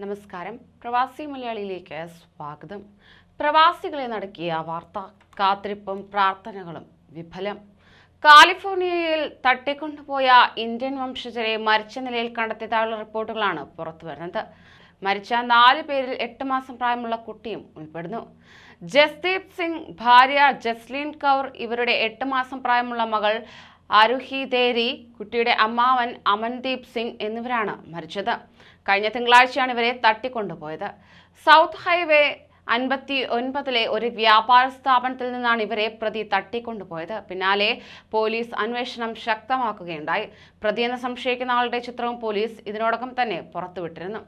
നമസ്കാരം. പ്രവാസി മലയാളിയിലേക്ക് സ്വാഗതം. പ്രവാസികളെ നടുക്കിയ വാർത്ത. കാത്തിരിപ്പും പ്രാർത്ഥനകളും വിഫലം. കാലിഫോർണിയയിൽ തട്ടിക്കൊണ്ടുപോയ ഇന്ത്യൻ വംശജരെ മരിച്ച നിലയിൽ കണ്ടെത്തിയതായുള്ള റിപ്പോർട്ടുകളാണ് പുറത്തുവരുന്നത്. മരിച്ച 4 പേരിൽ 8 മാസം പ്രായമുള്ള കുട്ടിയും ഉൾപ്പെടുന്നു. ജസ്ദീപ് സിംഗ്, ഭാര്യ ജസ്ലീൻ കൗർ, ഇവരുടെ 8 മാസം പ്രായമുള്ള മകൾ ആരുഹി ദേരി, കുട്ടിയുടെ അമ്മാവൻ അമൻദീപ് സിംഗ് എന്നിവരാണ് മരിച്ചത്. കഴിഞ്ഞ തിങ്കളാഴ്ചയാണ് ഇവരെ തട്ടിക്കൊണ്ടുപോയത്. സൗത്ത് ഹൈവേ 59 ഒരു വ്യാപാര സ്ഥാപനത്തിൽ നിന്നാണ് ഇവരെ പ്രതി തട്ടിക്കൊണ്ടുപോയത്. പിന്നാലെ പോലീസ് അന്വേഷണം ശക്തമാക്കുകയുണ്ടായി. പ്രതിയെന്ന് സംശയിക്കുന്ന ആളുടെ ചിത്രവും പോലീസ് ഇതിനോടകം തന്നെ പുറത്തുവിട്ടിരുന്നു.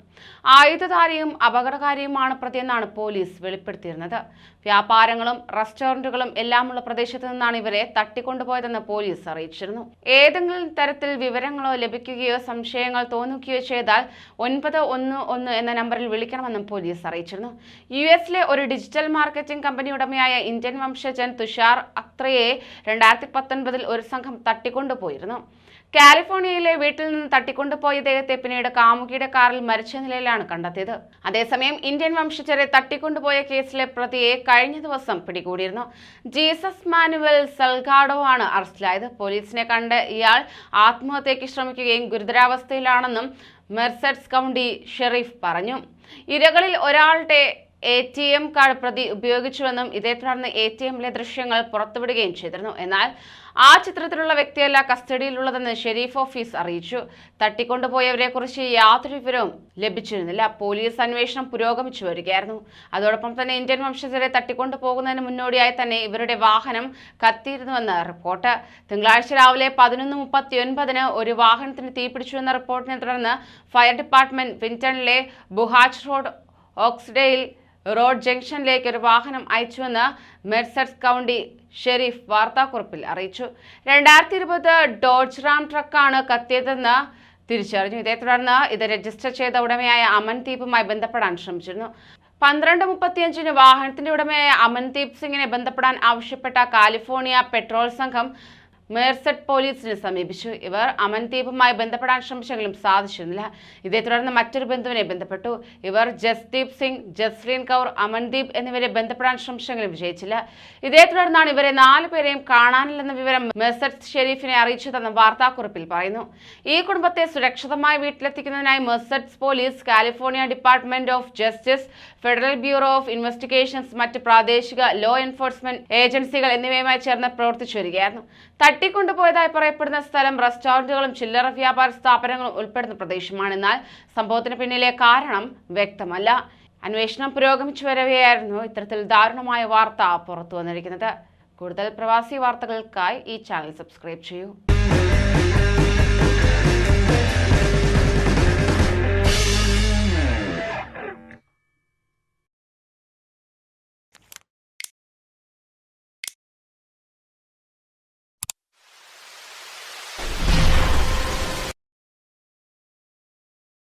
ആയുധധാരിയും അപകടകാരിയുമാണ് പ്രതിയെന്നാണ് പോലീസ് വെളിപ്പെടുത്തിയിരുന്നത്. വ്യാപാരങ്ങളും റെസ്റ്റോറന്റുകളും എല്ലാമുള്ള പ്രദേശത്ത് നിന്നാണ് ഇവരെ തട്ടിക്കൊണ്ടുപോയതെന്ന് പോലീസ് അറിയിച്ചിരുന്നു. ഏതെങ്കിലും തരത്തിൽ വിവരങ്ങളോ ലഭിക്കുകയോ സംശയങ്ങൾ തോന്നിക്കുകയോ ചെയ്താൽ 911 എന്ന നമ്പറിൽ വിളിക്കണമെന്നും പോലീസ് അറിയിച്ചിരുന്നു. യുഎസിലെ ഒരു ഡിജിറ്റൽ മാർക്കറ്റിംഗ് കമ്പനി ഉടമയായ ഇന്ത്യൻ വംശജൻ തുഷാർ അക്ത്രയെ 2019 ഒരു സംഘം തട്ടിക്കൊണ്ടുപോയിരുന്നു. കാലിഫോർണിയയിലെ വീട്ടിൽ നിന്ന് തട്ടിക്കൊണ്ടുപോയ ഇദ്ദേഹത്തെ പിന്നീട് കാമുകിയുടെ കാറിൽ മരിച്ച നിലയിലാണ് കണ്ടെത്തിയത്. അതേസമയം ഇന്ത്യൻ വംശജരെ തട്ടിക്കൊണ്ടുപോയ കേസിലെ പ്രതിയെ കഴിഞ്ഞ ദിവസം പിടികൂടിയിരുന്നു. ജീസസ് മാനുവൽ സൽഗാഡോ ആണ് അറസ്റ്റിലായത്. പോലീസിനെ കണ്ട് ഇയാൾ ആത്മഹത്യയ്ക്ക് ശ്രമിക്കുകയും ഗുരുതരാവസ്ഥയിലാണെന്നും മെർസെഡ്സ് കൗണ്ടി ഷെരീഫ് പറഞ്ഞു. ഇരകളിൽ ഒരാളുടെ ATM കാർഡ് പ്രതി ഉപയോഗിച്ചുവെന്നും ഇതേ തുടർന്ന് ATMലെ ദൃശ്യങ്ങൾ പുറത്തുവിടുകയും ചെയ്തിരുന്നു. എന്നാൽ ആ ചിത്രത്തിലുള്ള വ്യക്തിയല്ല കസ്റ്റഡിയിലുള്ളതെന്ന് ഷെരീഫ് ഓഫീസ് അറിയിച്ചു. തട്ടിക്കൊണ്ടുപോയവരെ കുറിച്ച് യാതൊരു വിവരവും ലഭിച്ചിരുന്നില്ല. പോലീസ് അന്വേഷണം പുരോഗമിച്ചു വരികയായിരുന്നു. അതോടൊപ്പം തന്നെ ഇന്ത്യൻ വംശജരെ തട്ടിക്കൊണ്ടുപോകുന്നതിന് മുന്നോടിയായി തന്നെ ഇവരുടെ വാഹനം കത്തിയിരുന്നുവെന്ന് റിപ്പോർട്ട്. തിങ്കളാഴ്ച രാവിലെ 11:39 ഒരു വാഹനത്തിന് തീപിടിച്ചുവെന്ന റിപ്പോർട്ടിനെ തുടർന്ന് ഫയർ ഡിപ്പാർട്ട്മെന്റ് വിന്റണിലെ ബുഹാച്ച് റോഡ് ഓക്സ്ഡെയിൽ റോഡ് ജംഗ്ഷനിലേക്ക് ഒരു വാഹനം അയച്ചുവെന്ന് മെർസെഡ്സ് കൗണ്ടി ഷെരീഫ് വാർത്താക്കുറിപ്പിൽ അറിയിച്ചു. 2020 ഡോഡ്ജ് റാം ട്രക്കാണ് കത്തിയതെന്ന് തിരിച്ചറിഞ്ഞു. ഇതേ തുടർന്ന് ഇത് രജിസ്റ്റർ ചെയ്ത ഉടമയായ അമൻദീപുമായി ബന്ധപ്പെടാൻ ശ്രമിച്ചിരുന്നു. 12:35 വാഹനത്തിന്റെ ഉടമയായ അമൻദീപ് സിംഗിനെ ബന്ധപ്പെടാൻ ആവശ്യപ്പെട്ട കാലിഫോർണിയ പെട്രോൾ സംഘം മെർസെഡ് പോലീസിനെ സമീപിച്ചു. ഇവർ അമൻദീപുമായി ബന്ധപ്പെടാൻ ശ്രമിച്ചെങ്കിലും സാധിച്ചിരുന്നില്ല. ഇതേ തുടർന്ന് മറ്റൊരു ബന്ധുവിനെ ബന്ധപ്പെട്ടു. ഇവർ ജസ്ദീപ് സിംഗ്, ജസ്ലീൻ കൗർ, അമൻദീപ് എന്നിവരെ ബന്ധപ്പെടാൻ ശ്രമിച്ചെങ്കിലും വിജയിച്ചില്ല. ഇതേ തുടർന്നാണ് ഇവരെ 4 പേരെയും കാണാനില്ലെന്ന വിവരം മെർസെഡ് ഷെരീഫിനെ അറിയിച്ചതെന്ന് വാർത്താക്കുറിപ്പിൽ പറയുന്നു. ഈ കുടുംബത്തെ സുരക്ഷിതമായി വീട്ടിലെത്തിക്കുന്നതിനായി Mercedes police, California Department of Justice, Federal Bureau of Investigations, മറ്റ് പ്രാദേശിക ലോ എൻഫോഴ്സ്മെന്റ് ഏജൻസികൾ എന്നിവയുമായി ചേർന്ന് പ്രവർത്തിച്ചു വരികയായിരുന്നു. തട്ടിക്കൊണ്ടുപോയതായി പറയപ്പെടുന്ന സ്ഥലം റെസ്റ്റോറന്റുകളും ചില്ലറ വ്യാപാര സ്ഥാപനങ്ങളും ഉൾപ്പെടുന്ന പ്രദേശമാണ്. എന്നാൽ സംഭവത്തിന് പിന്നിലെ കാരണം വ്യക്തമല്ല. അന്വേഷണം പുരോഗമിച്ചു വരവെയായിരുന്നു ഇത്തരത്തിൽ ദാരുണമായ വാർത്ത പുറത്തു വന്നിരിക്കുന്നത്. കൂടുതൽ പ്രവാസി വാർത്തകൾക്കായി ഈ ചാനൽ സബ്സ്ക്രൈബ് ചെയ്യൂ.